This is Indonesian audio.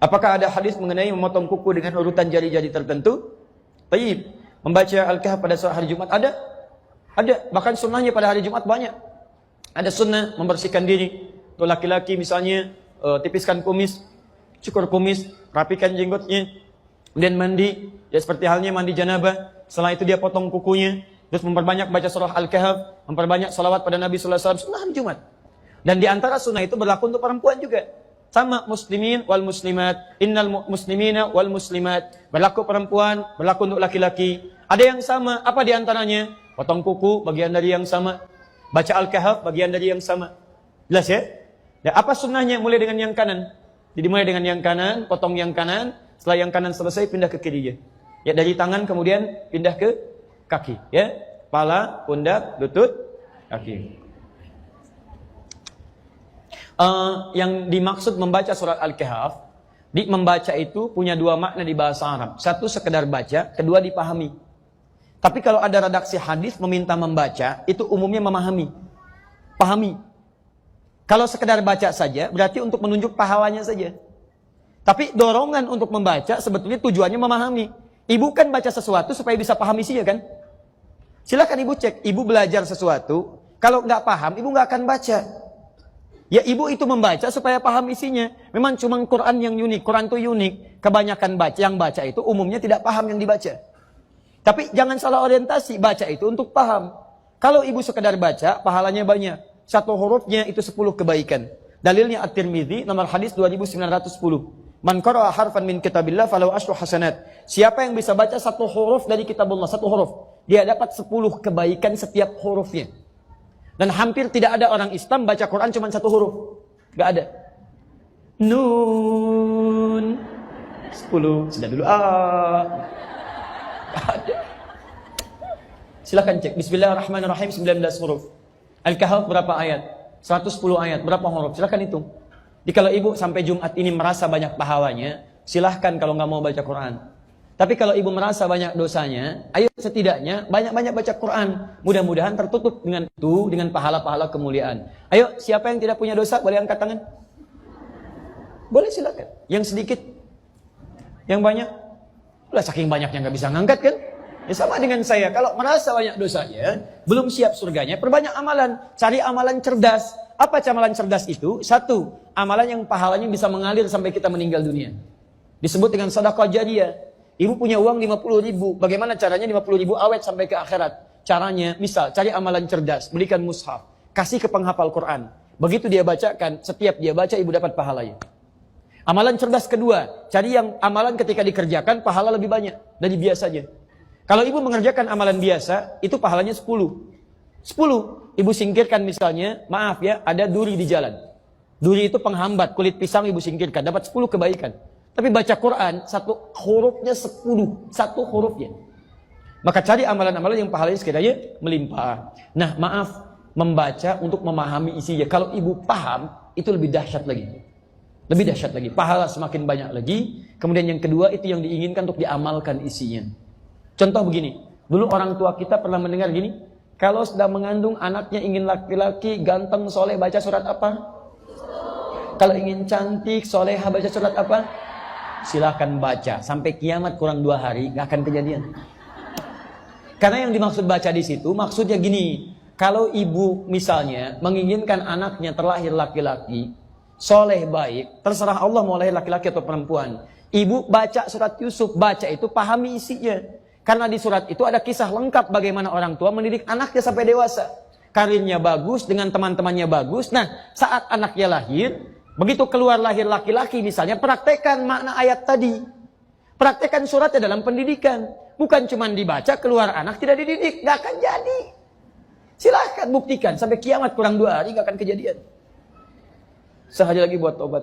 Apakah ada hadis mengenai memotong kuku dengan urutan jari-jari tertentu? Taib. Membaca Al-Kahf pada hari Jumat ada? Ada. Bahkan sunnahnya pada hari Jumat banyak. Ada sunnah membersihkan diri. Untuk laki-laki misalnya tipiskan kumis, cukur kumis, rapikan jenggotnya, kemudian mandi, ya seperti halnya mandi janabah. Setelah itu dia potong kukunya, terus memperbanyak baca surah Al-Kahf, memperbanyak salawat pada Nabi sallallahu alaihi wasallam, sunnah hari Jumat. Dan di antara sunnah itu berlaku untuk perempuan juga. Sama muslimin wal muslimat, innal muslimina wal muslimat, berlaku perempuan, berlaku untuk laki-laki. Ada yang sama, apa di antaranya? Potong kuku, bagian dari yang sama. Baca Al-Kahf, bagian dari yang sama. Jelas ya? Dan apa sunnahnya? Mulai dengan yang kanan. Jadi mulai dengan yang kanan, potong yang kanan. Setelah yang kanan selesai, pindah ke kirinya. Ya, dari tangan kemudian pindah ke kaki. Ya, kepala, pundak, lutut, kaki. Yang dimaksud membaca surat Al-Kahf, membaca itu punya dua makna di bahasa Arab. Satu sekedar baca, kedua dipahami. Tapi kalau ada redaksi hadis meminta membaca, itu umumnya memahami. Pahami. Kalau sekedar baca saja, berarti untuk menunjuk pahalanya saja. Tapi dorongan untuk membaca sebetulnya tujuannya memahami. Ibu kan baca sesuatu supaya bisa paham isinya kan? Silakan ibu cek, ibu belajar sesuatu, kalau nggak paham, ibu nggak akan baca. Ya ibu itu membaca supaya paham isinya. Memang cuma Quran yang unik, Quran itu unik. Kebanyakan yang baca itu umumnya tidak paham yang dibaca. Tapi jangan salah orientasi, baca itu untuk paham. Kalau ibu sekedar baca, pahalanya banyak. Satu hurufnya itu 10 kebaikan. Dalilnya At-Tirmidzi nomor hadis 2910. Man qara'a harfan min kitabillah falahu asyru hasanat. Siapa yang bisa baca satu huruf dari kitabullah, satu huruf, dia dapat 10 kebaikan setiap hurufnya. Dan hampir tidak ada orang Islam baca Quran cuma satu huruf. Gak ada. Nun 10. Sudah dulu. Gak ada. Silakan cek. Bismillahirrahmanirrahim 19 huruf. Al-Kahf berapa ayat? 110 ayat. Berapa huruf? Silakan hitung. Jadi kalau ibu sampai Jumat ini merasa banyak pahalanya, silahkan kalau nggak mau baca Quran. Tapi kalau ibu merasa banyak dosanya, ayo setidaknya banyak-banyak baca Quran. Mudah-mudahan tertutup dengan itu, dengan pahala-pahala kemuliaan. Ayo, siapa yang tidak punya dosa, boleh angkat tangan? Boleh silakan. Yang sedikit? Yang banyak? Udah saking banyaknya nggak bisa ngangkat kan? Ya sama dengan saya, kalau merasa banyak dosanya, belum siap surganya, perbanyak amalan. Cari amalan cerdas. Apa amalan cerdas itu? Satu, amalan yang pahalanya bisa mengalir sampai kita meninggal dunia. Disebut dengan sedekah jariyah. Ibu punya uang 50.000. Bagaimana caranya 50.000 awet sampai ke akhirat? Caranya, misal, cari amalan cerdas. Belikan mushaf. Kasih ke penghafal Quran. Begitu dia bacakan, setiap dia baca, ibu dapat pahalanya. Amalan cerdas kedua, cari yang amalan ketika dikerjakan, pahala lebih banyak dari biasanya. Kalau ibu mengerjakan amalan biasa, itu pahalanya 10. 10. Ibu singkirkan misalnya, maaf ya, ada duri di jalan. Duri itu penghambat, kulit pisang ibu singkirkan, dapat 10 kebaikan. Tapi baca Quran, satu hurufnya 10. Satu hurufnya. Maka cari amalan-amalan yang pahalanya sekiranya melimpah. Nah, maaf, membaca untuk memahami isinya. Kalau ibu paham, itu lebih dahsyat lagi. Lebih dahsyat lagi. Pahala semakin banyak lagi. Kemudian yang kedua, itu yang diinginkan untuk diamalkan isinya. Contoh begini, dulu orang tua kita pernah mendengar gini, kalau sedang mengandung anaknya ingin laki-laki, ganteng, soleh, baca surat apa? Kalau ingin cantik, soleha, baca surat apa? Silakan baca. Sampai kiamat kurang 2 hari, gak akan kejadian. Karena yang dimaksud baca di situ, maksudnya gini, kalau ibu misalnya menginginkan anaknya terlahir laki-laki, soleh, baik, terserah Allah mau lahir laki-laki atau perempuan. Ibu baca surat Yusuf, baca itu pahami isinya. Karena di surat itu ada kisah lengkap bagaimana orang tua mendidik anaknya sampai dewasa. Karirnya bagus, dengan teman-temannya bagus. Nah, saat anaknya lahir, begitu keluar lahir laki-laki misalnya, praktekkan makna ayat tadi. Praktekkan suratnya dalam pendidikan. Bukan cuma dibaca, keluar anak tidak dididik. Gak akan jadi. Silahkan buktikan. Sampai kiamat kurang 2 hari gak akan kejadian. Sehari lagi buat tobat.